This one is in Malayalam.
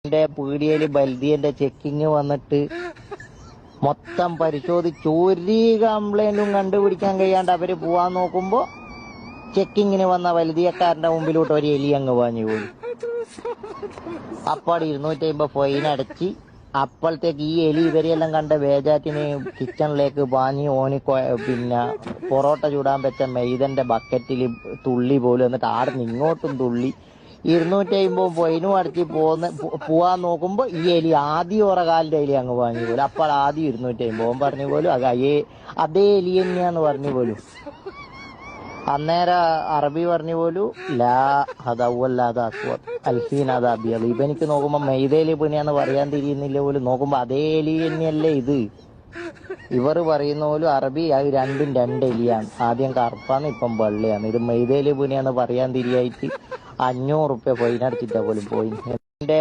എന്റെ പീടികയില് ബൽദിയന്റെ ചെക്കിങ് വന്നിട്ട് മൊത്തം പരിശോധിച്ച് ഒരു കംപ്ലൈന്റും കണ്ടുപിടിക്കാൻ കഴിയാണ്ട് അവര് പോവാൻ നോക്കുമ്പോ ചെക്കിങ്ങിന് വന്ന വലുതിയക്കാരന്റെ മുമ്പിലോട്ട് ഒരു എലി അങ്ങ് പാഞ്ഞു പോയി. അപ്പാട് 250 ഫൈൻ അടച്ച്. അപ്പോഴത്തേക്ക് ഈ എലി ഇവരെയെല്ലാം കണ്ട വേജാറ്റിന് കിച്ചണിലേക്ക് പാഞ്ഞ് പിന്നെ പൊറോട്ട ചൂടാൻ വെച്ച മെയ്തന്റെ ബക്കറ്റിൽ തുള്ളി പോലും, എന്നിട്ട് ആടുന്ന് ഇങ്ങോട്ടും തുള്ളി. 250 ഫൈനും അടച്ച് പോവാൻ നോക്കുമ്പോ ഈ എലി ആദ്യം ഓറ കാലിന്റെ എലി അങ്ങ് പാഞ്ഞു പോലും. അപ്പോൾ ആദ്യം 250 പറഞ്ഞു പോലും അതേ എലി തന്നെയാന്ന് പറഞ്ഞു പോലും. അന്നേരം അറബി പറഞ്ഞു പോലും ലാ അതവല്ലാതെ അസ്വദ് അൽഹീൻ അത് അബിയത്. ഇവനിക്ക് നോക്കുമ്പോ മെയ്തേലി പിന്നെയാന്ന് പറയാൻ തിരിയുന്നില്ല പോലും. നോക്കുമ്പോ അതേ എലി തന്നെയല്ലേ ഇത്. ഇവർ പറയുന്ന പോലും അറബി അത് രണ്ടും എലിയാണ്. ആദ്യം കറുപ്പാണ്, ഇപ്പം വെള്ളയാണ്. ഇത് മെയ്തേലി പിന്നെയാന്ന് പറയാൻ തിരിയായിട്ട് 500 റുപ്യ ഫൈൻ അടിച്ചിട്ടാ പോലും പോയി. എന്റെ